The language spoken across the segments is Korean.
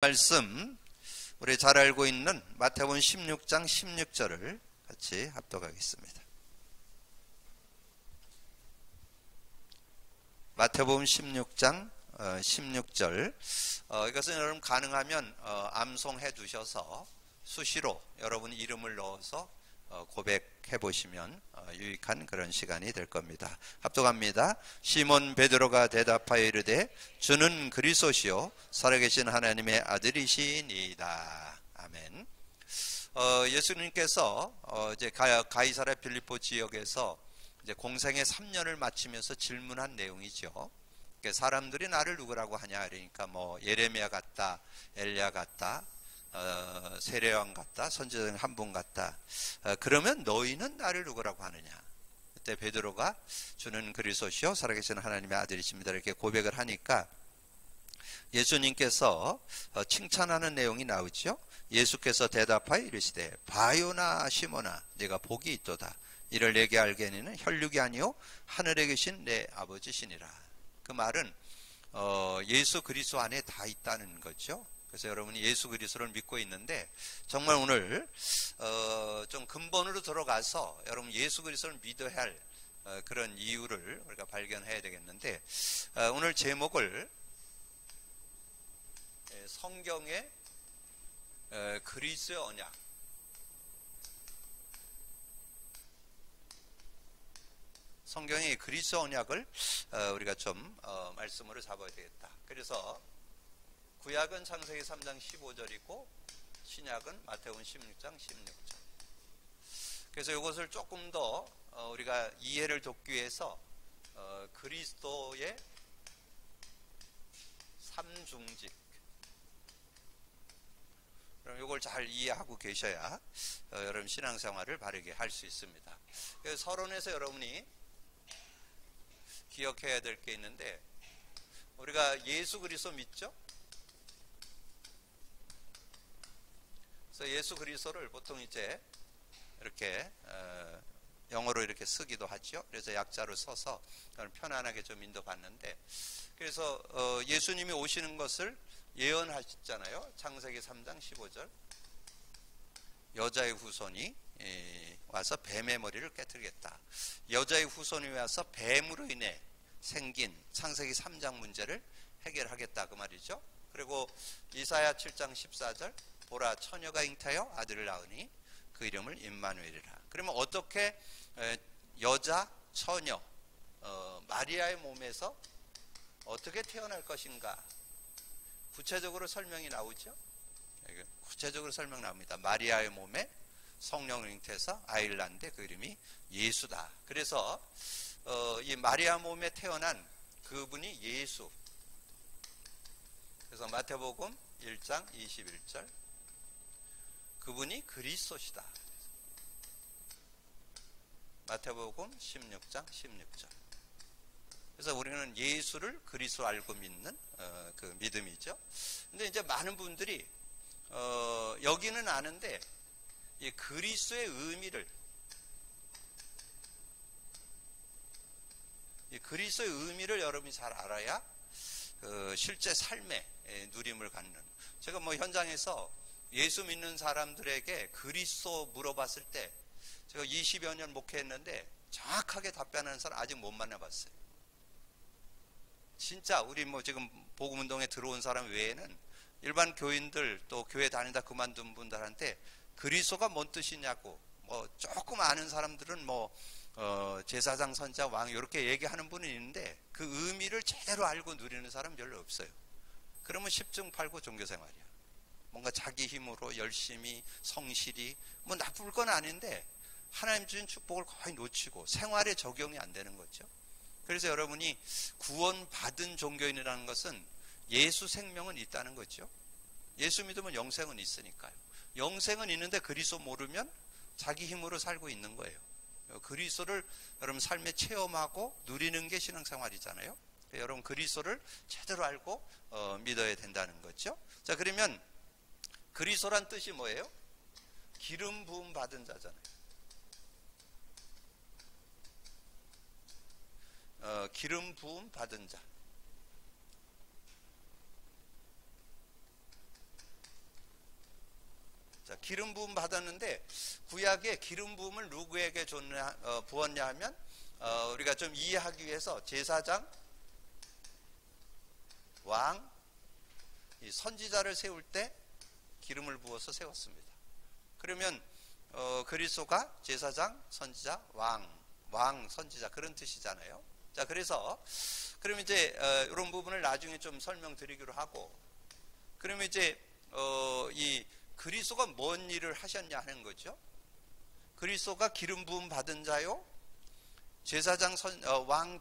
말씀 우리 잘 알고 있는 마태복음 16장 16절을 같이 합독하겠습니다. 마태복음 16장 16절. 이것은 여러분 가능하면 암송해 두셔서 수시로 여러분 이름을 넣어서 고백해 보시면 유익한 그런 시간이 될 겁니다. 합독합니다. 시몬 베드로가 대답하여 이르되 주는 그리스도시요 살아계신 하나님의 아들이시니이다. 아멘. 예수님께서 이제 가이사랴 빌립보 지역에서 이제 공생의 3년을 마치면서 질문한 내용이죠. 사람들이 나를 누구라고 하냐 그러니까 뭐 예레미야 같다, 엘리야 같다, 세례요한 같다, 선지자 중 한 분 같다. 그러면 너희는 나를 누구라고 하느냐? 그때 베드로가 주는 그리스도시요 살아계신 하나님의 아들이십니다 이렇게 고백을 하니까 예수님께서 칭찬하는 내용이 나오죠. 예수께서 대답하여 이르시되 바요나 시몬아 네가 복이 있도다. 이를 내게 알게 하는 혈육이 아니요 하늘에 계신 내 아버지시니라. 그 말은 예수 그리스도 안에 다 있다는 거죠. 그래서 여러분이 예수 그리스도를 믿고 있는데 정말 오늘 좀 근본으로 들어가서 여러분 예수 그리스도를 믿어야 할 그런 이유를 우리가 발견해야 되겠는데 오늘 제목을 성경의 그리스도의 언약, 성경의 그리스도 언약을 우리가 좀 말씀으로 잡아야 되겠다. 그래서 구약은 창세기 3장 15절이고 신약은 마태복음 16장 16절. 그래서 이것을 조금 더 우리가 이해를 돕기 위해서 그리스도의 삼중직, 그럼 이걸 잘 이해하고 계셔야 여러분 신앙생활을 바르게 할 수 있습니다. 그래서 서론에서 여러분이 기억해야 될 게 있는데 우리가 예수 그리스도 믿죠? 그래서 예수 그리스도를 보통 이제 이렇게 영어로 이렇게 쓰기도 하죠. 그래서 약자로 써서 편안하게 좀 인도받는데 그래서 예수님이 오시는 것을 예언하셨잖아요. 창세기 3장 15절 여자의 후손이 와서 뱀의 머리를 깨뜨리겠다. 여자의 후손이 와서 뱀으로 인해 생긴 창세기 3장 문제를 해결하겠다 그 말이죠. 그리고 이사야 7장 14절 보라 처녀가 잉태하여 아들을 낳으니 그 이름을 임마누엘이라. 그러면 어떻게 여자 처녀 마리아의 몸에서 어떻게 태어날 것인가 구체적으로 설명이 나오죠. 구체적으로 설명 나옵니다. 마리아의 몸에 성령을 잉태해서 아이를 낳는데 그 이름이 예수다. 그래서 이 마리아 몸에 태어난 그분이 예수. 그래서 마태복음 1장 21절 그분이 그리스도시다. 마태복음 16장 16절. 그래서 우리는 예수를 그리스도 알고 믿는 그 믿음이죠. 근데 이제 많은 분들이 여기는 아는데 이 그리스도의 의미를, 이 그리스도의 의미를 여러분이 잘 알아야 실제 삶의 누림을 갖는. 제가 뭐 현장에서 예수 믿는 사람들에게 그리스도 물어봤을 때 제가 20여 년 목회했는데 정확하게 답변하는 사람 아직 못 만나봤어요. 진짜 우리 뭐 지금 복음운동에 들어온 사람 외에는 일반 교인들 또 교회 다니다 그만둔 분들한테 그리스도가 뭔 뜻이냐고 뭐 조금 아는 사람들은 뭐 제사장 선자 왕 이렇게 얘기하는 분이 있는데 그 의미를 제대로 알고 누리는 사람 별로 없어요. 그러면 십중팔구 종교생활이야. 뭔가 자기 힘으로 열심히 성실히 뭐 나쁠 건 아닌데 하나님 주신 축복을 거의 놓치고 생활에 적용이 안 되는 거죠. 그래서 여러분이 구원받은 종교인이라는 것은 예수 생명은 있다는 거죠. 예수 믿으면 영생은 있으니까요. 영생은 있는데 그리스도 모르면 자기 힘으로 살고 있는 거예요. 그리스도를 여러분 삶에 체험하고 누리는 게 신앙생활이잖아요. 여러분 그리스도를 제대로 알고 믿어야 된다는 거죠. 자, 그러면 그리스도란 뜻이 뭐예요? 기름 부음 받은 자잖아요. 기름 부음 받은 자. 기름 부음 받았는데 구약에 기름 부음을 누구에게 부었냐 하면 우리가 좀 이해하기 위해서 제사장, 왕, 이 선지자를 세울 때 기름을 부어서 세웠습니다. 그러면 그리스도가 제사장, 선지자, 왕, 선지자 그런 뜻이잖아요. 자, 그래서 그럼 이제 이런 부분을 나중에 좀 설명드리기로 하고, 그러면 이제 이 그리스도가 뭔 일을 하셨냐 하는 거죠. 그리스도가 기름 부음 받은 자요, 제사장, 왕,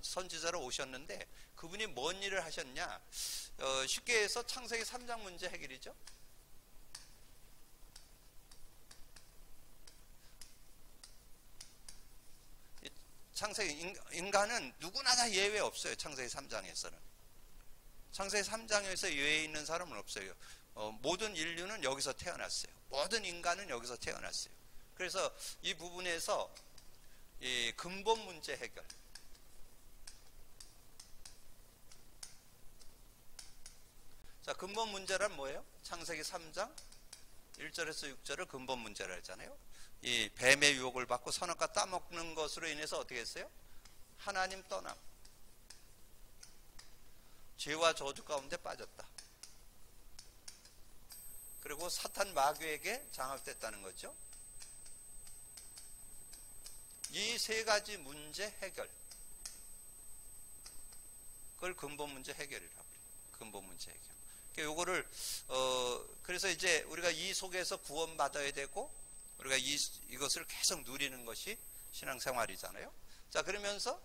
선지자로 오셨는데 그분이 뭔 일을 하셨냐? 쉽게 해서 창세기 3장 문제 해결이죠. 창세기 인간은 누구나 다 예외 없어요. 창세기 3장에서는. 창세기 3장에서 예외 있는 사람은 없어요. 모든 인류는 여기서 태어났어요. 모든 인간은 여기서 태어났어요. 그래서 이 부분에서 이 근본 문제 해결. 자, 근본 문제란 뭐예요? 창세기 3장 1절에서 6절을 근본 문제라 했잖아요. 이 뱀의 유혹을 받고 선악과 따먹는 것으로 인해서 어떻게 했어요? 하나님 떠남, 죄와 저주 가운데 빠졌다. 그리고 사탄 마귀에게 장악됐다는 거죠. 이 세 가지 문제 해결, 그걸 근본 문제 해결이라고 해요. 근본 문제 해결. 요거를 그래서 이제 우리가 이 속에서 구원받아야 되고 우리가 이것을 계속 누리는 것이 신앙생활이잖아요. 자, 그러면서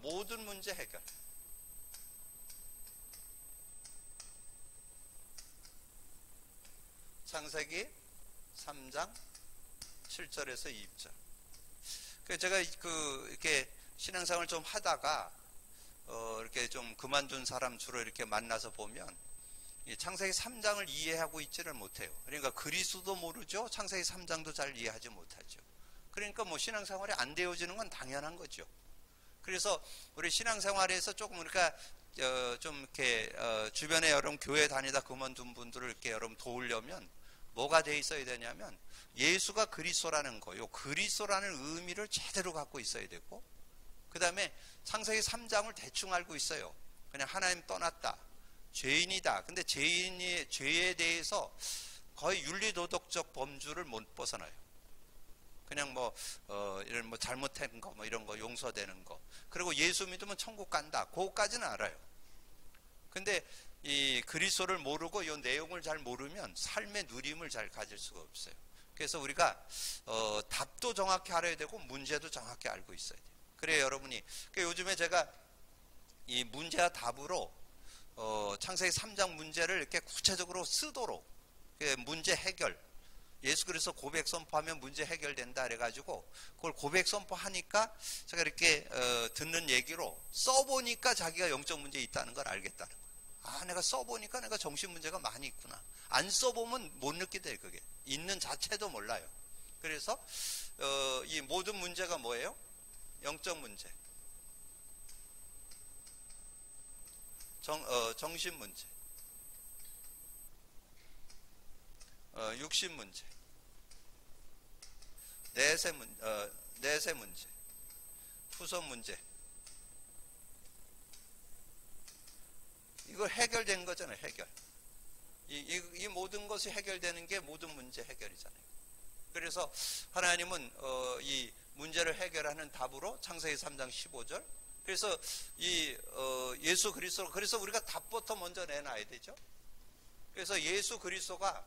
모든 문제 해결. 창세기 3장 7절에서 20절. 제가 이렇게 신앙생활을 좀 하다가 이렇게 좀 그만둔 사람 주로 이렇게 만나서 보면 창세기 3장을 이해하고 있지를 못해요. 그러니까 그리스도도 모르죠. 창세기 3장도 잘 이해하지 못하죠. 그러니까 뭐 신앙생활이 안 되어지는 건 당연한 거죠. 그래서 우리 신앙생활에서 조금 우리가 좀 이렇게 주변에 여러분 교회 다니다 그만둔 분들을 이렇게 여러분 도우려면 뭐가 돼 있어야 되냐면 예수가 그리스도라는 거, 요 그리스도라는 의미를 제대로 갖고 있어야 되고, 그 다음에 창세기 3장을 대충 알고 있어요. 그냥 하나님 떠났다, 죄인이다. 근데 죄에 대해서 거의 윤리도덕적 범주를 못 벗어나요. 그냥 이런 잘못한 거, 이런 거 용서되는 거. 그리고 예수 믿으면 천국 간다. 그거까지는 알아요. 근데 이 그리스도를 모르고 이 내용을 잘 모르면 삶의 누림을 잘 가질 수가 없어요. 그래서 우리가 답도 정확히 알아야 되고 문제도 정확히 알고 있어야 돼요. 그래요, 여러분이. 요즘에 제가 이 문제와 답으로 창세기 3장 문제를 이렇게 구체적으로 쓰도록 문제 해결. 예수 그리스도 고백 선포하면 문제 해결된다 그래가지고 그걸 고백 선포하니까 제가 이렇게 듣는 얘기로 써보니까 자기가 영적 문제 있다는 걸 알겠다는 거예요. 아, 내가 써보니까 내가 정신 문제가 많이 있구나. 안 써보면 못 느끼대요. 그게 있는 자체도 몰라요. 그래서 이 모든 문제가 뭐예요? 영적 문제, 정신 문제, 육신 문제, 내세 문제, 후손 문제. 이거 해결된 거잖아요. 해결. 이 모든 것이 해결되는 게 모든 문제 해결이잖아요. 그래서 하나님은 이 문제를 해결하는 답으로 창세기 3장 15절. 그래서 예수 그리스도, 그래서 우리가 답부터 먼저 내놔야 되죠. 그래서 예수 그리스도가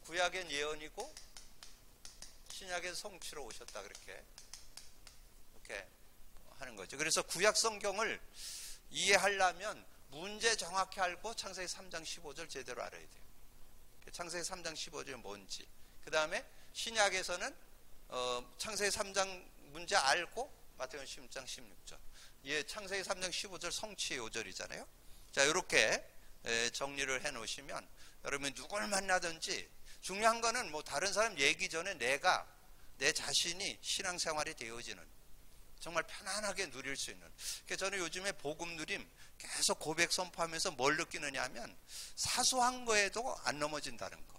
구약엔 예언이고 신약엔 성취로 오셨다, 이렇게 하는 거죠. 그래서 구약 성경을 이해하려면 문제 정확히 알고 창세기 3장 15절 제대로 알아야 돼요. 창세기 3장 15절이 뭔지. 그 다음에 신약에서는 창세기 3장 문제 알고 마태복음 10장 16절. 창세기 3장 15절 성취의 5절이잖아요. 자, 이렇게 정리를 해 놓으시면 여러분이 누굴 만나든지 중요한 거는 다른 사람 얘기 전에 내 자신이 신앙생활이 되어지는, 정말 편안하게 누릴 수 있는. 그래서 저는 요즘에 복음 누림 계속 고백 선포하면서 뭘 느끼느냐 하면 사소한 거에도 안 넘어진다는 거.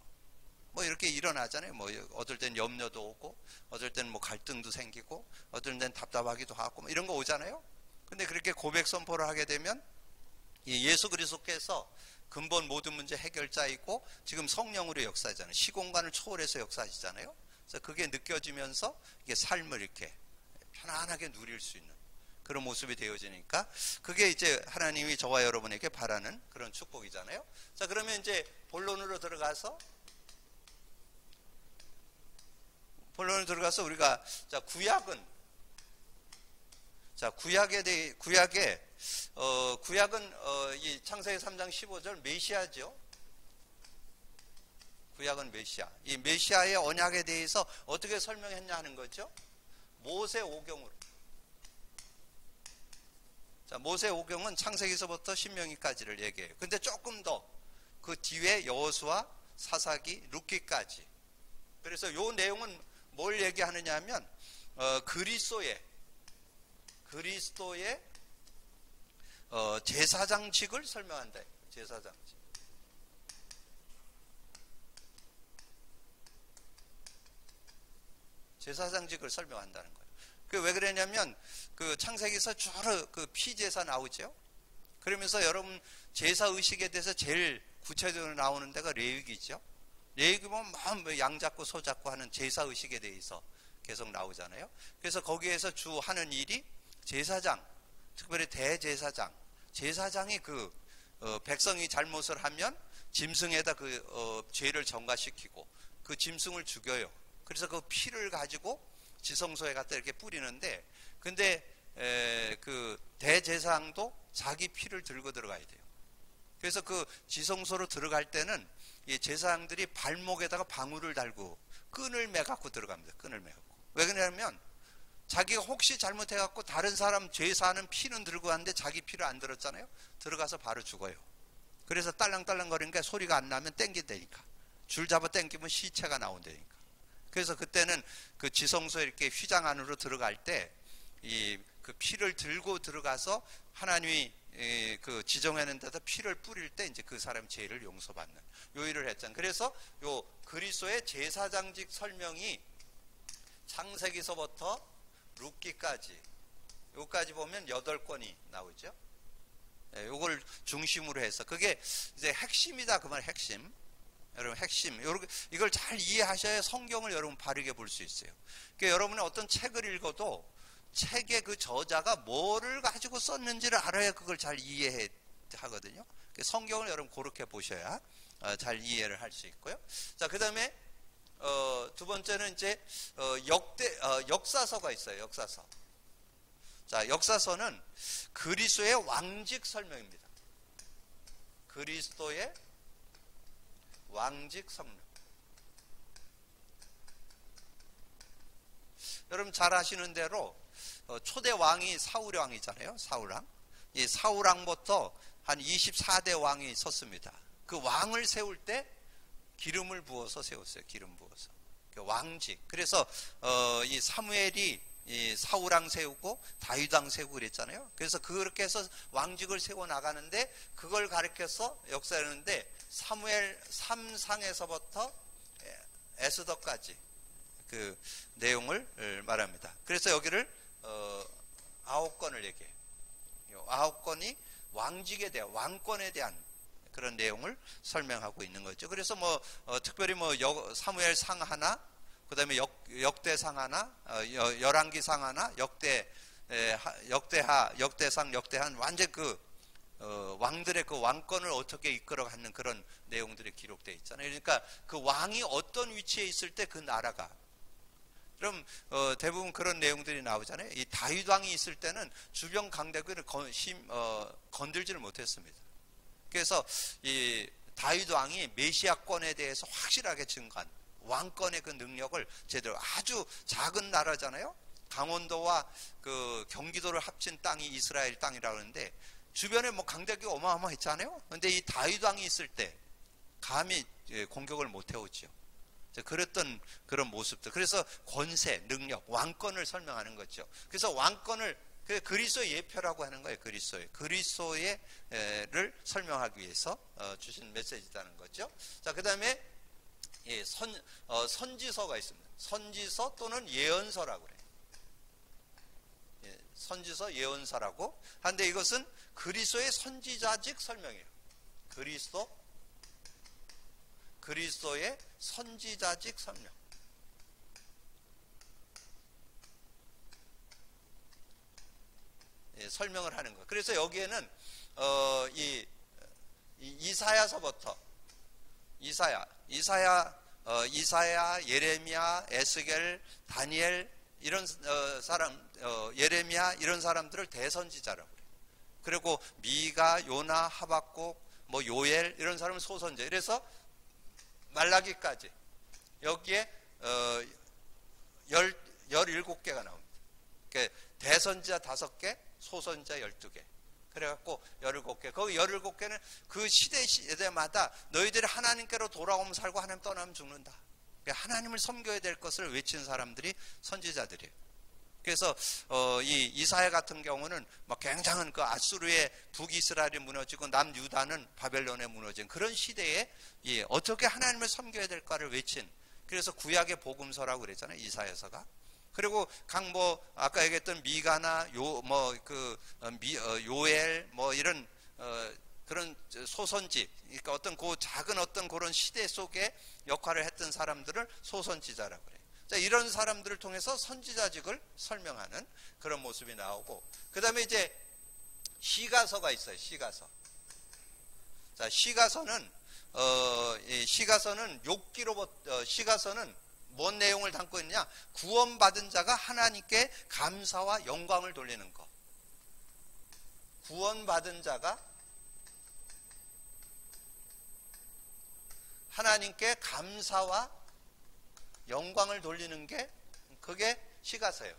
뭐 이렇게 일어나잖아요. 뭐 어떨 땐 염려도 오고, 어떨 땐 뭐 갈등도 생기고, 어떨 땐 답답하기도 하고, 뭐 이런 거 오잖아요. 근데 그렇게 고백 선포를 하게 되면 이 예수 그리스도께서 근본 모든 문제 해결자이고 지금 성령으로 역사하잖아요. 시공간을 초월해서 역사하시잖아요. 그래서 그게 느껴지면서 이게 삶을 이렇게 편안하게 누릴 수 있는 그런 모습이 되어지니까 그게 이제 하나님이 저와 여러분에게 바라는 그런 축복이잖아요. 자, 그러면 이제 본론으로 들어가서 우리가 자 구약은 이 창세기 3장 15절 메시아죠. 구약은 메시아. 이 메시아의 언약에 대해서 어떻게 설명했냐 하는 거죠. 모세 오경으로. 자, 모세 오경은 창세기서부터 신명기까지를 얘기해요. 근데 조금 더 그 뒤에 여호수아, 사사기, 룻기까지. 그래서 요 내용은 뭘 얘기하느냐 하면 그리스도의 제사장직을 설명한다. 제사장직. 제사장직을 설명한다는 거예요. 그 왜 그러냐면 그 창세기에서 주로 그 피제사 나오죠. 그러면서 여러분 제사 의식에 대해서 제일 구체적으로 나오는 데가 레위기죠. 레위기 보면 뭐 양 잡고 소 잡고 하는 제사 의식에 대해서 계속 나오잖아요. 그래서 거기에서 주 하는 일이 제사장, 특별히 대제사장, 제사장이 백성이 잘못을 하면 짐승에다 죄를 전가시키고 그 짐승을 죽여요. 그래서 그 피를 가지고 지성소에 갖다 이렇게 뿌리는데, 근데 그 대제사장도 자기 피를 들고 들어가야 돼요. 그래서 그 지성소로 들어갈 때는 이 제사장들이 발목에다가 방울을 달고 끈을 매갖고 들어갑니다. 끈을 매갖고. 왜 그러냐면 자기가 혹시 잘못해갖고 다른 사람 죄사하는 피는 들고 갔는데 자기 피를 안 들었잖아요. 들어가서 바로 죽어요. 그래서 딸랑딸랑 거리니까 소리가 안 나면 땡긴다니까. 줄 잡아 땡기면 시체가 나온다니까. 그래서 그때는 그 지성소에 이렇게 휘장 안으로 들어갈 때 그 피를 들고 들어가서 하나님이 그 지정하는 데다 피를 뿌릴 때 이제 그 사람 죄를 용서받는 요 일을 했잖아요. 그래서 요 그리스도의 제사장직 설명이 창세기서부터 룻기까지 요까지 보면 8권이 나오죠. 요걸 중심으로 해서 그게 이제 핵심이다 그 말. 핵심. 여러분 핵심. 이걸 잘 이해하셔야 성경을 여러분 바르게 볼 수 있어요. 그러니까 여러분이 어떤 책을 읽어도 책의 그 저자가 뭐를 가지고 썼는지를 알아야 그걸 잘 이해하거든요. 성경을 여러분 그렇게 보셔야 잘 이해를 할 수 있고요. 자, 그 다음에 두 번째는 이제 역사서가 있어요. 역사서. 자, 역사서는 그리스도의 왕직 설명입니다. 그리스도의 왕직 설명. 여러분 잘 아시는 대로 초대 왕이 사울 왕이잖아요. 사울 왕. 이 사울 왕부터 한 24대 왕이 섰습니다. 그 왕을 세울 때 기름을 부어서 세웠어요. 기름 부어서. 왕직. 그래서 이 사무엘이 이 사울 왕 세우고 다윗 왕 세우고 그랬잖아요. 그래서 그렇게 해서 왕직을 세워 나가는데 그걸 가르쳐서 역사하는데 사무엘 3상에서부터 에스더까지 그 내용을 말합니다. 그래서 여기를 9권을 얘기해요. 9권이 왕직에 대한 왕권에 대한 그런 내용을 설명하고 있는 거죠. 그래서 뭐 특별히 뭐 사무엘상 하나, 그다음에 역대상 하나, 열왕기상 하나, 역대상, 역대한 완전 왕들의 그 왕권을 어떻게 이끌어가는 그런 내용들이 기록되어 있잖아요. 그러니까 그 왕이 어떤 위치에 있을 때 그 나라가, 그럼 대부분 그런 내용들이 나오잖아요. 이 다윗 왕이 있을 때는 주변 강대국을 건들지를 못했습니다. 그래서 이 다윗 왕이 메시아권에 대해서 확실하게 증거한 왕권의 그 능력을 제대로, 아주 작은 나라잖아요. 강원도와 그 경기도를 합친 땅이 이스라엘 땅이라고 하는데 주변에 뭐 강대국이 어마어마했잖아요. 그런데 이 다윗 왕이 있을 때 감히 공격을 못 해오죠. 그랬던 그런 모습들. 그래서 권세, 능력, 왕권을 설명하는 거죠. 그래서 왕권을 그 그리스도의 예표라고 하는 거예요. 그리스도를 설명하기 위해서 주신 메시지라는 거죠. 자, 그 다음에 선지서가 있습니다. 선지서 또는 예언서라고 그래요. 선지서, 예언서라고 하는데 이것은 그리스도의 선지자직 설명이에요. 그리스도의 선지자직 설명. 설명을 하는 거. 그래서 여기에는 이사야서부터 이사야, 예레미야, 에스겔, 다니엘 이런 사람, 예레미야 이런 사람들을 대선지자라고 그래요. 그리고 미가, 요나, 하박국, 뭐 요엘 이런 사람은 소선지. 그래서 말라기까지 여기에 17개가 나옵니다. 그러니까 대선지자 5개, 소선지자 12개. 그래갖고 17개. 거기 17개는 그 시대마다 너희들이 하나님께로 돌아오면 살고 하나님 떠나면 죽는다. 그러니까 하나님을 섬겨야 될 것을 외친 사람들이 선지자들이에요. 그래서 이 이사야 같은 경우는 막 굉장한 그 아수르의 북이스라엘이 무너지고 남유다는 바벨론에 무너진 그런 시대에 어떻게 하나님을 섬겨야 될까를 외친, 그래서 구약의 복음서라고 그랬잖아요. 이사야서가. 그리고 아까 얘기했던 미가나 요엘 뭐 이런 그런 소선지, 그러니까 어떤 작은 어떤 그런 시대 속에 역할을 했던 사람들을 소선지자라고 그래요. 자, 이런 사람들을 통해서 선지자직을 설명하는 그런 모습이 나오고, 그 다음에 이제 시가서가 있어요. 시가서. 자, 시가서는 시가서는 뭔 내용을 담고 있느냐? 구원받은 자가 하나님께 감사와 영광을 돌리는 것. 구원받은 자가 하나님께 감사와 영광을 돌리는 게 그게 시가서예요.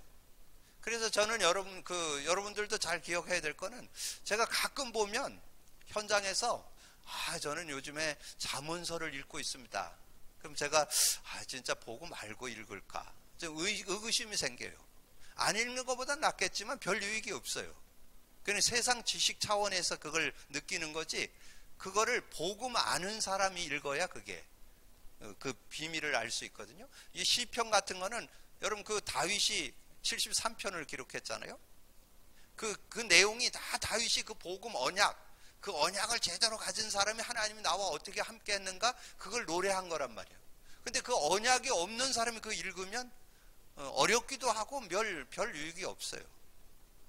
그래서 저는 여러분들도 잘 기억해야 될 거는, 제가 가끔 보면 현장에서 저는 요즘에 잠언서를 읽고 있습니다. 그럼 제가 진짜 보고 말고 읽을까? 좀 의구심이 생겨요. 안 읽는 것보다 낫겠지만 별 유익이 없어요. 그냥 세상 지식 차원에서 그걸 느끼는 거지, 그거를 복음 아는 사람이 읽어야 그게 그 비밀을 알 수 있거든요. 이 시편 같은 거는 여러분 그 다윗이 73편을 기록했잖아요. 그 내용이 다 다윗이 그 복음 그 언약을 제대로 가진 사람이 하나님이 나와 어떻게 함께 했는가, 그걸 노래한 거란 말이에요. 근데 그 언약이 없는 사람이 그거 읽으면 어렵기도 하고 별 유익이 없어요.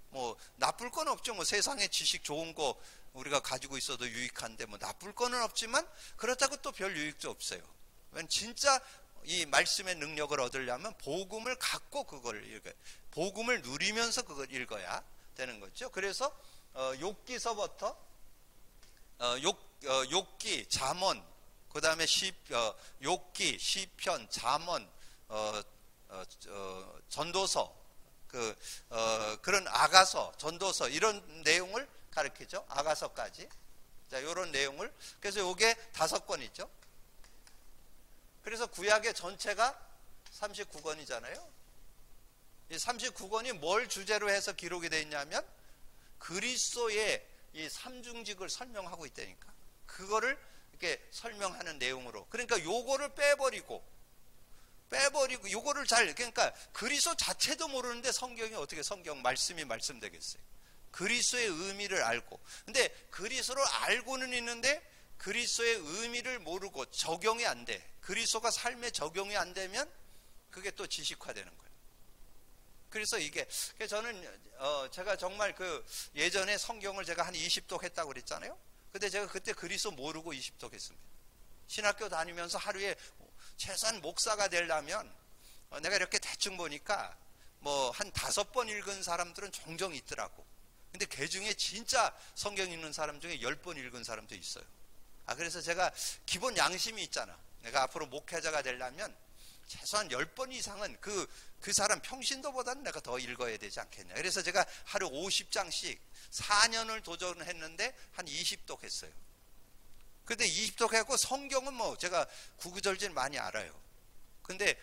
뭐 나쁠 건 없죠. 뭐 세상에 지식 좋은 거 우리가 가지고 있어도 유익한데 뭐 나쁠 거는 없지만 그렇다고 또 별 유익도 없어요. 진짜 이 말씀의 능력을 얻으려면 복음을 갖고 그걸 읽어요. 복음을 누리면서 그걸 읽어야 되는 거죠. 그래서 욥기서부터 욥기, 잠언, 그 다음에 욥기, 시편, 잠언, 전도서, 그런 아가서, 전도서 이런 내용을 가르치죠. 아가서까지. 자, 이런 내용을. 그래서 요게 5권이죠. 그래서 구약의 전체가 39권이잖아요. 이 39권이 뭘 주제로 해서 기록이 되어 있냐면 그리스도의 이 삼중직을 설명하고 있다니까. 그거를 이렇게 설명하는 내용으로. 그러니까 요거를 빼버리고 요거를 그러니까 그리스도 자체도 모르는데 성경이 어떻게 성경 말씀이 말씀되겠어요. 그리스도의 의미를 알고. 근데 그리스도를 알고는 있는데 그리스도의 의미를 모르고 적용이 안 돼. 그리스도가 삶에 적용이 안 되면 그게 또 지식화되는 거예요. 그래서 저는 제가 정말 예전에 성경을 제가 한 20독 했다고 그랬잖아요. 근데 제가 그때 그리스도 모르고 20독 했습니다. 신학교 다니면서 하루에 최소한 목사가 되려면 내가 이렇게 대충 보니까 뭐 한 5번 읽은 사람들은 종종 있더라고. 근데 그 중에 진짜 성경 읽는 사람 중에 10번 읽은 사람도 있어요. 그래서 제가 기본 양심이 있잖아. 내가 앞으로 목회자가 되려면 최소한 10번 이상은 그 사람 평신도보다는 내가 더 읽어야 되지 않겠냐. 그래서 제가 하루 50장씩 4년을 도전했는데 한 20독 했어요. 근데 20독 했고 성경은 뭐 제가 구구절절 많이 알아요. 근데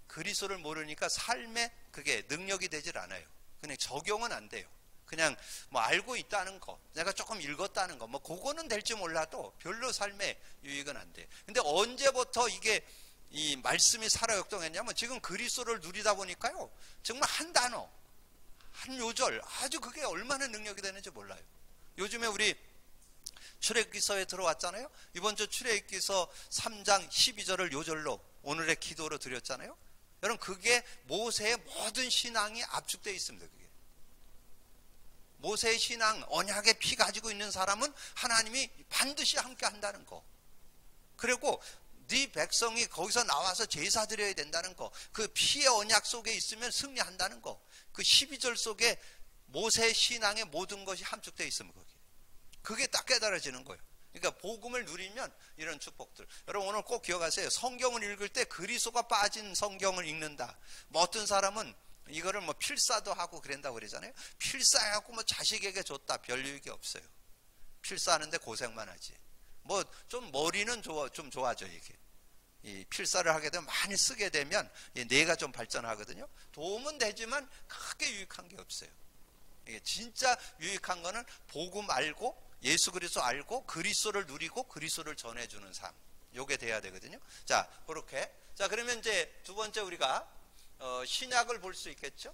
그리스도를 모르니까 삶에 그게 능력이 되질 않아요. 그냥 적용은 안 돼요. 그냥 뭐 알고 있다는 거, 내가 조금 읽었다는 거, 뭐 그거는 될지 몰라도 별로 삶에 유익은 안 돼. 근데 언제부터 이게 이 말씀이 살아 역동했냐면 지금 그리스도를 누리다 보니까요, 정말 한 단어, 한 요절, 아주 그게 얼마나 능력이 되는지 몰라요. 요즘에 우리 출애굽기서에 들어왔잖아요. 이번 주 출애굽기서 3장 12절을 요절로 오늘의 기도로 드렸잖아요. 여러분, 그게 모세의 모든 신앙이 압축되어 있습니다. 그게 모세의 신앙, 언약의 피 가지고 있는 사람은 하나님이 반드시 함께 한다는 거, 그리고 네 백성이 거기서 나와서 제사 드려야 된다는 거, 그 피의 언약 속에 있으면 승리한다는 거, 그 12절 속에 모세의 신앙의 모든 것이 함축되어 있습니다. 그게 딱 깨달아지는 거예요. 그러니까 복음을 누리면 이런 축복들. 여러분, 오늘 꼭 기억하세요. 성경을 읽을 때 그리스도가 빠진 성경을 읽는다. 뭐 어떤 사람은 이거를 뭐 필사도 하고 그런다고 그러잖아요. 필사해갖고 뭐 자식에게 줬다, 별 유익이 없어요. 필사하는데 고생만 하지. 뭐 좀 머리는 좀 좋아져. 이게 이 필사를 하게 되면, 많이 쓰게 되면 뇌가 좀 발전하거든요. 도움은 되지만 크게 유익한 게 없어요. 이게 진짜 유익한 거는 복음 알고, 예수 그리스도 알고, 그리스도를 누리고 그리스도를 전해주는 삶, 요게 돼야 되거든요. 자, 그렇게. 자, 그러면 이제 두 번째 우리가 신약을 볼 수 있겠죠.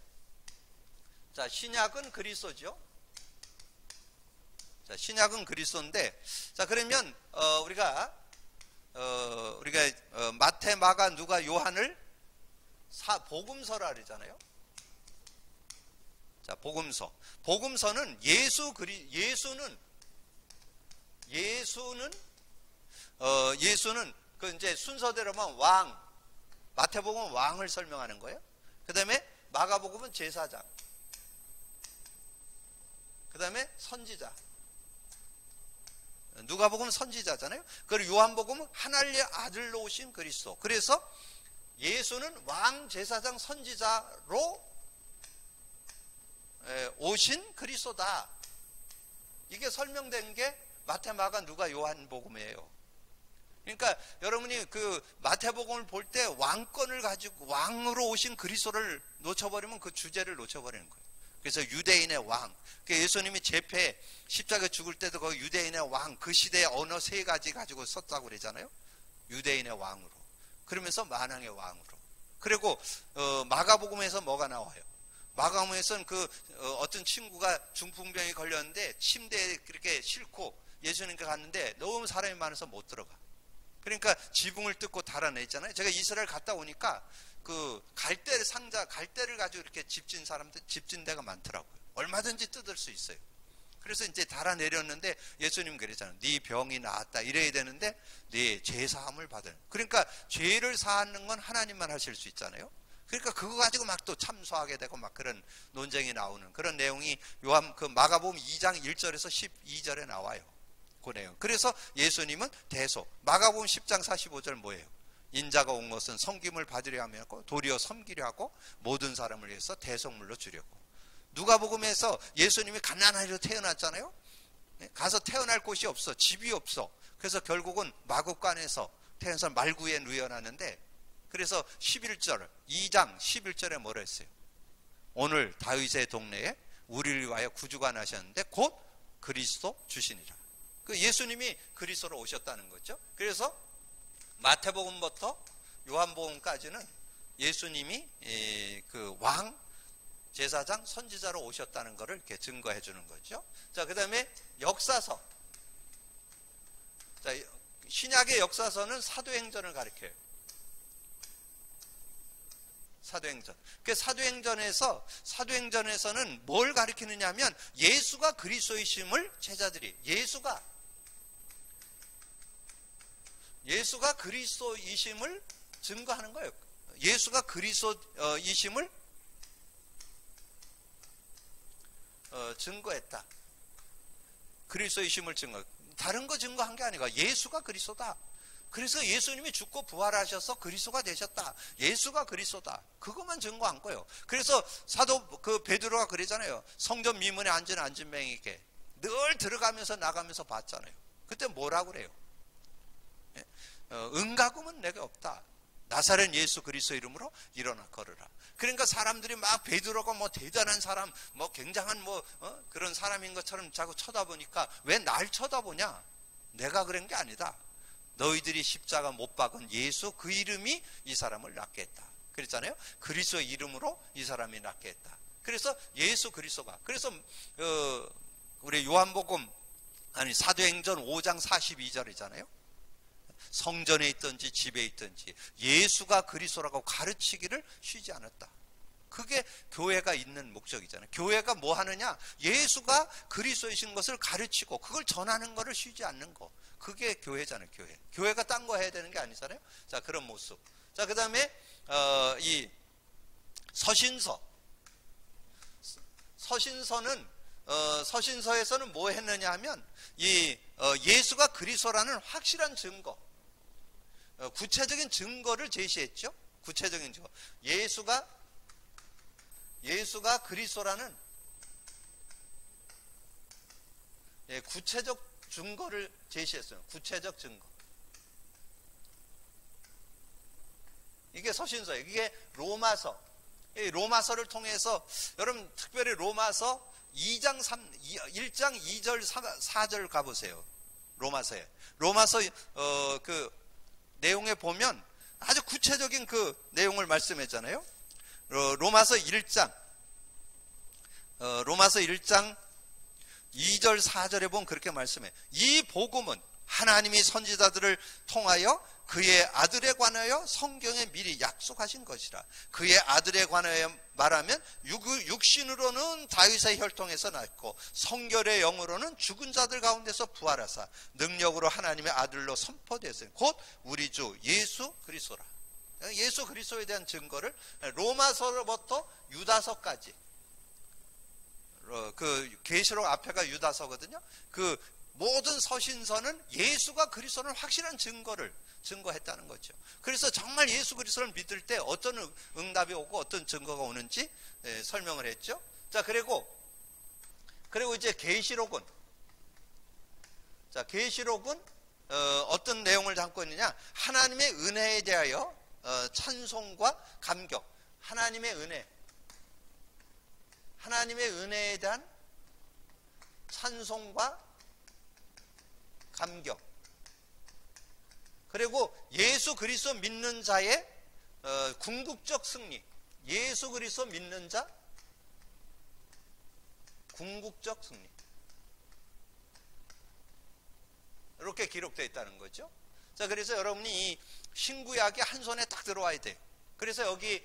자, 신약은 그리스도죠. 자, 신약은 그리스도인데, 자, 그러면 우리가 마태, 마가, 누가, 요한을 복음서라 그러잖아요. 자, 복음서는 예수는 그 이제 순서대로만 마태복음은 왕을 설명하는 거예요. 그 다음에 마가복음은 제사장, 그 다음에 선지자, 누가복음은 선지자잖아요. 그리고 요한복음은 하나님의 아들로 오신 그리스도. 그래서 예수는 왕, 제사장, 선지자로 오신 그리스도다. 이게 설명된 게 마태, 마가, 누가, 요한복음이에요. 그러니까 여러분이 그 마태복음을 볼 때 왕권을 가지고 왕으로 오신 그리스도를 놓쳐버리면 그 주제를 놓쳐버리는 거예요. 그래서 유대인의 왕, 예수님이 제패 십자가에 죽을 때도 거기 유대인의 왕, 그 시대의 언어 세 가지 가지고 썼다고 그러잖아요. 유대인의 왕으로, 그러면서 만왕의 왕으로. 그리고 마가복음에서 뭐가 나와요? 마가복음에서는 어떤 친구가 중풍병이 걸렸는데 침대에 그렇게 싣고 예수님께 갔는데 너무 사람이 많아서 못 들어가. 그러니까 지붕을 뜯고 달아냈잖아요. 제가 이스라엘 갔다 오니까 그 갈대를 가지고 이렇게 집진 데가 많더라고요. 얼마든지 뜯을 수 있어요. 그래서 이제 달아내렸는데 예수님 그랬잖아요. 네 병이 나았다 이래야 되는데 네 죄사함을 받을. 그러니까 죄를 사하는 건 하나님만 하실 수 있잖아요. 그러니까 그거 가지고 막 또 참소하게 되고 막 그런 논쟁이 나오는 그런 내용이 마가복음 2장 1절에서 12절에 나와요. 그 내용. 그래서 예수님은 마가복음 10장 45절 뭐예요? 인자가 온 것은 섬김을 받으려 하고 도리어 섬기려 하고 모든 사람을 위해서 대속물로 주려고. 누가복음에서 예수님이 갓난아이로 태어났잖아요. 가서 태어날 곳이 없어, 집이 없어. 그래서 결국은 마국간에서 태어나서 말구에 누워놨는데, 그래서 2장 11절에 뭐라 했어요? 오늘 다윗의 동네에 우리를 위하여 구주가 나셨는데 곧 그리스도 주시니라. 그 예수님이 그리스도로 오셨다는 거죠. 그래서 마태복음부터 요한복음까지는 예수님이 그 왕, 제사장, 선지자로 오셨다는 것을 이렇게 증거해 주는 거죠. 자, 그 다음에 역사서. 자, 신약의 역사서는 사도행전을 가리켜요. 사도행전. 그 사도행전에서는 뭘 가리키느냐 하면 예수가 그리스도이심을 제자들이, 예수가 그리스도이심을 증거하는 거예요. 예수가 그리스도이심을 증거했다. 그리스도이심을 다른 거 증거한 게 아니라 예수가 그리스도다. 그래서 예수님이 죽고 부활하셔서 그리스도가 되셨다. 예수가 그리스도다. 그것만 증거한 거예요. 그래서 사도 베드로가 그러잖아요. 성전 미문에 앉은 안진뱅이에게 늘 들어가면서 나가면서 봤잖아요. 그때 뭐라고 그래요? 은가금은 내게 없다. 나사렛 예수 그리스도 이름으로 일어나 걸으라. 그러니까 사람들이 막 베드로가 뭐 대단한 사람, 뭐 굉장한 그런 사람인 것처럼 자꾸 쳐다보니까 왜 날 쳐다보냐? 내가 그런 게 아니다. 너희들이 십자가 못 박은 예수 그 이름이 이 사람을 낫게 했다. 그랬잖아요. 그리스도 이름으로 이 사람이 낫게 했다. 그래서 예수 그리스도가, 그래서 우리 요한복음 사도행전 5장 42절이잖아요. 성전에 있든지 집에 있든지 예수가 그리스도라고 가르치기를 쉬지 않았다. 그게 교회가 있는 목적이잖아요. 교회가 뭐 하느냐? 예수가 그리스도이신 것을 가르치고 그걸 전하는 것을 쉬지 않는 거. 그게 교회잖아요. 교회가 딴 거 해야 되는 게 아니잖아요. 자, 그런 모습. 자, 그 다음에 이 서신서는 서신서에서는 뭐 했느냐 하면 이 예수가 그리스도라는 확실한 증거, 구체적인 증거를 제시했죠. 구체적인 증거. 예수가 그리스도라는 구체적 증거를 제시했어요. 구체적 증거. 이게 서신서예요. 이게 로마서. 이 로마서를 통해서 여러분 특별히 로마서 1장 2절 4절 가보세요. 로마서 그 내용에 보면 아주 구체적인 그 내용을 말씀했잖아요. 로마서 1장 2절 4절에 보면 그렇게 말씀해. 이 복음은 하나님이 선지자들을 통하여 그의 아들에 관하여 성경에 미리 약속하신 것이라. 그의 아들에 관하여 말하면 육신으로는 다윗의 혈통에서 났고 성결의 영으로는 죽은 자들 가운데서 부활하사 능력으로 하나님의 아들로 선포되었으니 곧 우리 주 예수 그리스도라. 예수 그리스도에 대한 증거를 로마서로부터 유다서까지, 그 계시록 앞에가 유다서거든요. 그 모든 서신서는 예수가 그리스도는 확실한 증거를 증거했다는 거죠. 그래서 정말 예수 그리스도를 믿을 때 어떤 응답이 오고 어떤 증거가 오는지 설명을 했죠. 자, 그리고 이제 계시록은 어떤 내용을 담고 있느냐? 하나님의 은혜에 대하여 찬송과 감격. 하나님의 은혜에 대한 찬송과 감격. 그리고 예수 그리스도 믿는 자의 궁극적 승리. 예수 그리스도 믿는 자 궁극적 승리. 이렇게 기록되어 있다는 거죠. 자, 그래서 여러분이 이 신구약이 한 손에 딱 들어와야 돼요. 그래서 여기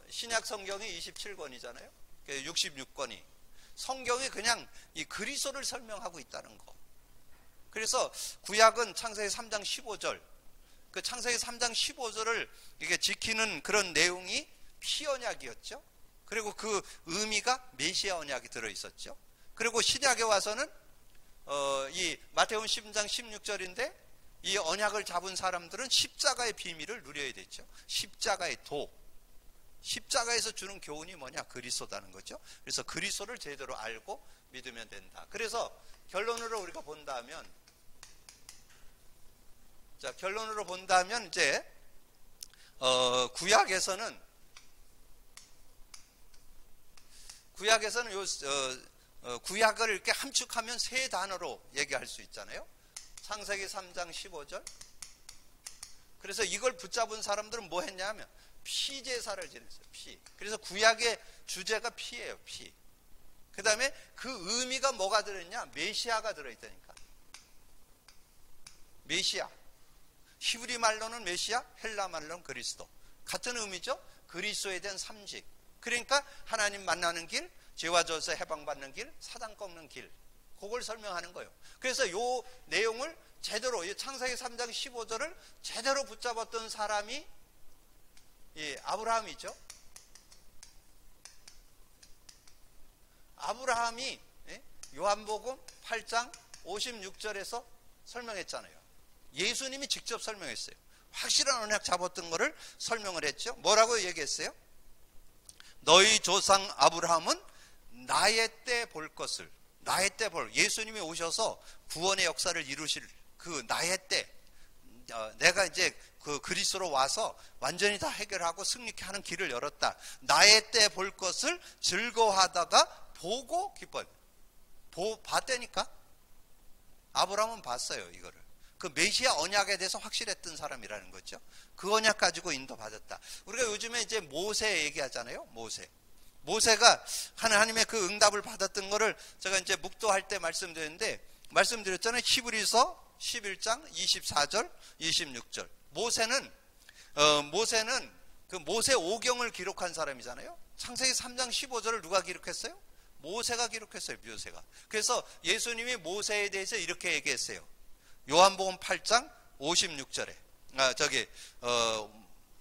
신약 성경이 27권이잖아요. 66권이 성경이 그냥 이 그리스도를 설명하고 있다는 거. 그래서 구약은 창세기 3장 15절, 그 창세기 3장 15절을 이게 지키는 그런 내용이 피언약이었죠. 그리고 그 의미가 메시아 언약이 들어있었죠. 그리고 신약에 와서는 이 마태복음 10장 16절인데 이 언약을 잡은 사람들은 십자가의 비밀을 누려야 됐죠. 십자가의 도. 십자가에서 주는 교훈이 뭐냐? 그리스도다는 거죠. 그래서 그리스도를 제대로 알고 믿으면 된다. 그래서 결론으로 우리가 본다면, 이제 구약에서는 구약을 이렇게 함축하면 세 단어로 얘기할 수 있잖아요. 창세기 3장 15절. 그래서 이걸 붙잡은 사람들은 뭐 했냐면 피 제사를 지냈어요. 피. 그래서 구약의 주제가 피예요. 피. 그 다음에 그 의미가 뭐가 들어있냐? 메시아가 들어있다니까. 메시아. 히브리 말로는 메시아, 헬라 말로는 그리스도. 같은 의미죠. 그리스도에 대한 삼직. 그러니까 하나님 만나는 길, 죄와 저에서 해방받는 길, 사단 꺾는 길. 그걸 설명하는 거예요. 그래서 이 내용을 제대로, 이 창세기 3장 15절을 제대로 붙잡았던 사람이 아브라함이죠. 아브라함이 요한복음 8장 56절에서 설명했잖아요. 예수님이 직접 설명했어요. 확실한 언약 잡았던 거를 설명을 했죠. 뭐라고 얘기했어요? 너희 조상 아브라함은 나의 때 볼 것을, 예수님이 오셔서 구원의 역사를 이루실 그 나의 때, 내가 이제 그 그리스도로 와서 완전히 다 해결하고 승리케 하는 길을 열었다. 나의 때 볼 것을 즐거워하다가 보고 기뻐요. 봤다니까? 아브라함은 봤어요, 이거를. 그 메시아 언약에 대해서 확실했던 사람이라는 거죠. 그 언약 가지고 인도받았다. 우리가 요즘에 이제 모세 얘기하잖아요. 모세가 하나님의 그 응답을 받았던 거를 제가 이제 묵도할 때 말씀드렸잖아요. 히브리서 11장 24절 26절. 모세는 그 모세 오경을 기록한 사람이잖아요. 창세기 3장 15절을 누가 기록했어요? 모세가 기록했어요. 모세가. 그래서 예수님이 모세에 대해서 이렇게 얘기했어요. 요한복음 8장 56절에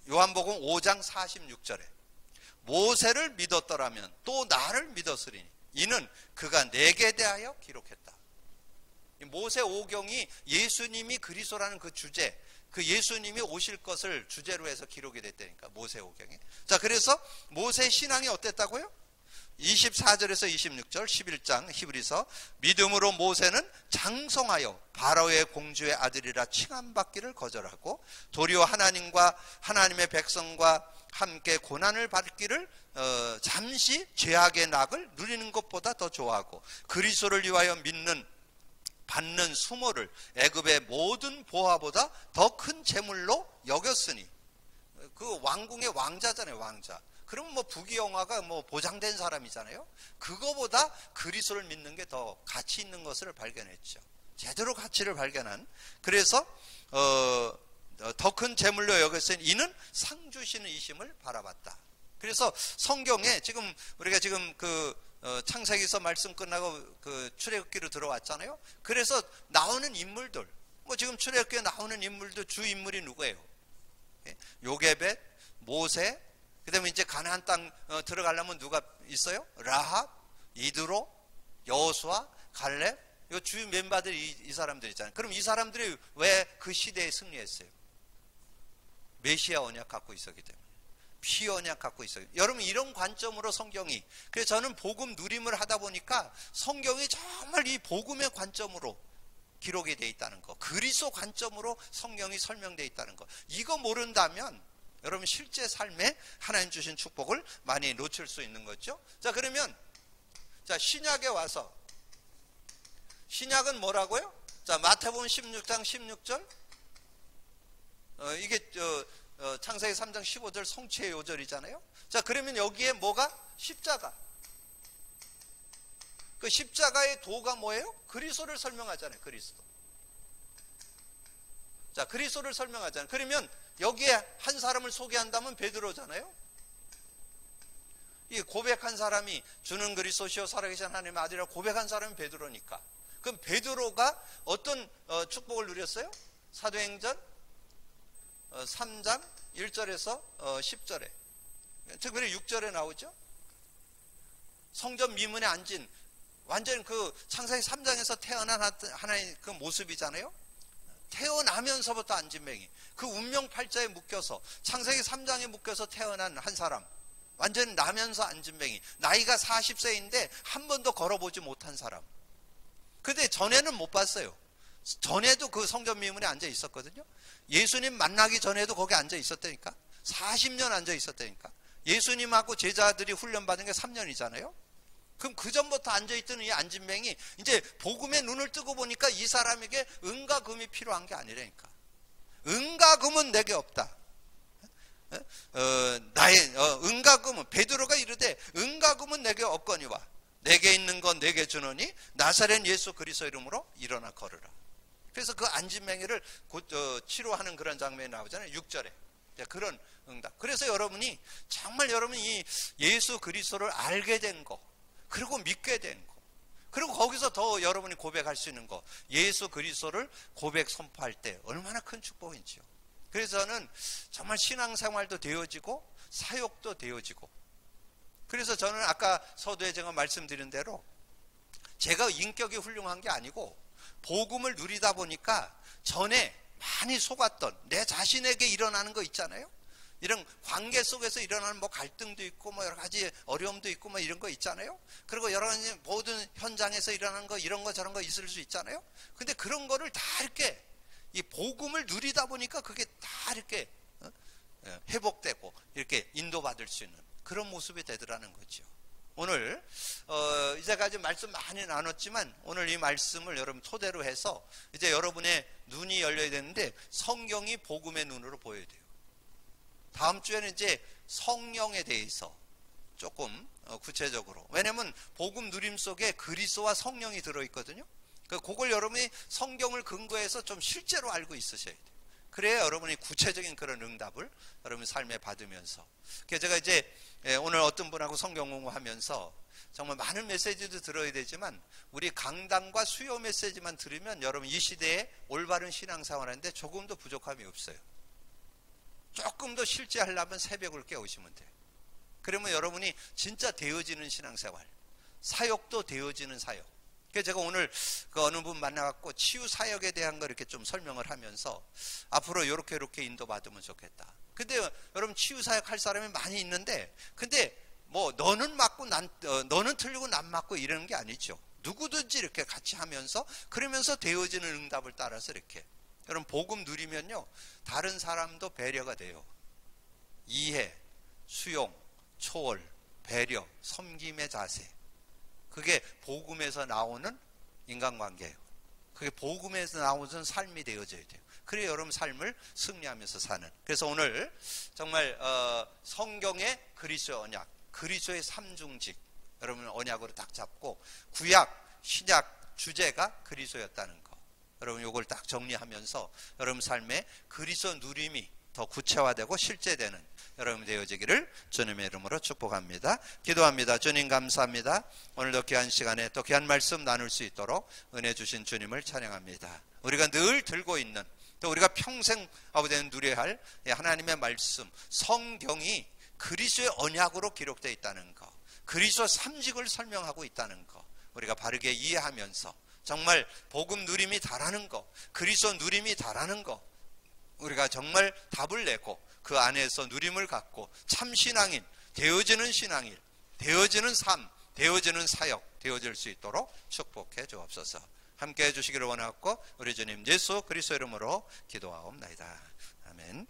요한복음 5장 46절에 모세를 믿었더라면 또 나를 믿었으리니 이는 그가 내게 대하여 기록했다. 모세 오경이 예수님이 그리스도라는 그 주제, 그 예수님이 오실 것을 주제로 해서 기록이 됐다니까, 모세 오경이. 자, 그래서 모세 신앙이 어땠다고요? 24절에서 26절 11장 히브리서, 믿음으로 모세는 장성하여 바로의 공주의 아들이라 칭함받기를 거절하고 도리어 하나님과 하나님의 백성과 함께 고난을 받기를 잠시 죄악의 낙을 누리는 것보다 더 좋아하고 그리스도를 위하여 받는 수모를 애굽의 모든 보화보다 더 큰 재물로 여겼으니, 그 왕궁의 왕자잖아요, 왕자. 그러면 뭐 부귀영화가 뭐 보장된 사람이잖아요. 그거보다 그리스도를 믿는 게 더 가치 있는 것을 발견했죠. 제대로 가치를 발견한. 그래서 더 큰 재물로 여겼으니 이는 상 주시는 이심을 바라봤다. 그래서 성경에 우리가 지금 창세기서 말씀 끝나고 그 출애굽기로 들어왔잖아요. 그래서 나오는 인물들, 지금 출애굽기에 나오는 인물들 주 인물이 누구예요? 요게벳, 모세, 그다음에 이제 가나안 땅 들어가려면 누가 있어요? 라합, 이드로, 여호수아, 갈렙, 이 주 멤버들이 이 사람들 있잖아요. 그럼 이 사람들이 왜 그 시대에 승리했어요? 메시아 언약 갖고 있었기 때문에. 피 언약 갖고 있어요. 여러분, 이런 관점으로 성경이, 그래서 저는 복음 누림을 하다 보니까 성경이 정말 이 복음의 관점으로 기록이 되어 있다는 거, 그리스도 관점으로 성경이 설명되어 있다는 거, 이거 모른다면 여러분 실제 삶에 하나님 주신 축복을 많이 놓칠 수 있는 거죠. 자, 그러면 신약에 와서, 신약은 뭐라고요? 자, 마태복음 16장 16절, 이게 창세기 3장 15절 성취의 요절이잖아요. 자, 그러면 여기에 뭐가? 십자가. 그 십자가의 도가 뭐예요? 그리스도를 설명하잖아요. 그리스도. 자, 그리스도를 설명하잖아요. 그러면 여기에 한 사람을 소개한다면 베드로잖아요. 이 고백한 사람이 주는 그리스도시요 살아계신 하나님의 아들이라고 고백한 사람이 베드로니까. 그럼 베드로가 어떤 축복을 누렸어요? 사도행전 3장 1절에서 10절에, 특별히 6절에 나오죠. 성전 미문에 앉은, 완전 그 창세기 3장에서 태어난 하나의 그 모습이잖아요. 태어나면서부터 앉은뱅이, 그 운명팔자에 묶여서 창세기 3장에 묶여서 태어난 한 사람, 완전 나면서 앉은뱅이, 나이가 40세인데 한 번도 걸어보지 못한 사람. 근데 전에는 못 봤어요. 전에도 그 성전 미문에 앉아 있었거든요. 예수님 만나기 전에도 거기 앉아 있었다니까. 40년 앉아 있었다니까. 예수님하고 제자들이 훈련받은 게 3년이잖아요. 그럼 그 전부터 앉아있던 이 앉은뱅이 이제 복음의 눈을 뜨고 보니까 이 사람에게 은과 금이 필요한 게 아니라니까. 은과 금은 내게 없다. 은과 금은, 베드로가 이르되 은과 금은 내게 없거니와 내게 있는 건 내게 주노니 나사렛 예수 그리스도 이름으로 일어나 걸으라. 그래서 그 앉은뱅이를 치료하는 그런 장면이 나오잖아요. 6절에. 그런 응답. 그래서 여러분이 정말 여러분이 예수 그리스도를 알게 된 거, 그리고 믿게 된 거, 그리고 거기서 더 여러분이 고백할 수 있는 거, 예수 그리스도를 고백 선포할 때 얼마나 큰 축복인지요. 그래서 저는 정말 신앙생활도 되어지고 사역도 되어지고, 그래서 저는 아까 서두에 제가 말씀드린 대로 제가 인격이 훌륭한 게 아니고 복음을 누리다 보니까 전에 많이 속았던 내 자신에게 일어나는 거 있잖아요. 이런 관계 속에서 일어나는 뭐 갈등도 있고 뭐 여러 가지 어려움도 있고 뭐 이런 거 있잖아요. 그리고 여러 가지 모든 현장에서 일어나는 거, 이런 거 저런 거 있을 수 있잖아요. 근데 그런 거를 다 이렇게 이 복음을 누리다 보니까 그게 다 이렇게 회복되고 이렇게 인도받을 수 있는 그런 모습이 되더라는 거죠. 오늘 이제까지 말씀 많이 나눴지만 오늘 이 말씀을 여러분 토대로 해서 이제 여러분의 눈이 열려야 되는데 성경이 복음의 눈으로 보여야 돼요. 다음 주에는 이제 성령에 대해서 조금 구체적으로, 왜냐하면 복음 누림 속에 그리스도와 성령이 들어있거든요. 그걸 여러분이 성경을 근거해서 좀 실제로 알고 있으셔야 돼요. 그래야 여러분이 구체적인 그런 응답을 여러분 삶에 받으면서. 그래서 제가 이제 오늘 어떤 분하고 성경 공부하면서 정말 많은 메시지도 들어야 되지만 우리 강단과 수요 메시지만 들으면 여러분 이 시대에 올바른 신앙생활 하는데 조금도 부족함이 없어요. 조금 더 실제 하려면 새벽을 깨우시면 돼요. 그러면 여러분이 진짜 되어지는 신앙생활, 사역도 되어지는 사역. 그래서 제가 오늘 그 어느 분 만나갖고 치유 사역에 대한 거 이렇게 좀 설명을 하면서 앞으로 이렇게 인도받으면 좋겠다. 근데 여러분 치유 사역 할 사람이 많이 있는데, 근데 뭐 너는 맞고 너는 틀리고 난 맞고 이러는 게 아니죠. 누구든지 이렇게 같이 하면서 그러면서 되어지는 응답을 따라서 이렇게. 여러분 복음 누리면요 다른 사람도 배려가 돼요. 이해, 수용, 초월, 배려, 섬김의 자세. 그게 복음에서 나오는 인간관계예요. 그게 복음에서 나오는 삶이 되어져야 돼요. 그래야 여러분 삶을 승리하면서 사는. 그래서 오늘 정말 성경의 그리스도의 언약, 그리스도의 삼중직, 여러분 언약으로 딱 잡고 구약, 신약 주제가 그리스도였다는 거. 여러분 이걸 딱 정리하면서 여러분 삶에 그리스도 누림이 더 구체화되고 실제되는 여러분 되어지기를 주님의 이름으로 축복합니다. 기도합니다. 주님 감사합니다. 오늘도 귀한 시간에 또 귀한 말씀 나눌 수 있도록 은혜 주신 주님을 찬양합니다. 우리가 늘 들고 있는 또 우리가 평생 아버지는 누려야 할 하나님의 말씀 성경이 그리스도의 언약으로 기록되어 있다는 것, 그리스도 삼직을 설명하고 있다는 것 우리가 바르게 이해하면서 정말 복음 누림이 다라는 것, 그리스도 누림이 다라는 것 우리가 정말 답을 내고 그 안에서 누림을 갖고 참 신앙인, 되어지는 신앙인, 되어지는 삶, 되어지는 사역 되어질 수 있도록 축복해 주옵소서. 함께해 주시기를 원하고 우리 주님 예수 그리스도 이름으로 기도하옵나이다. 아멘.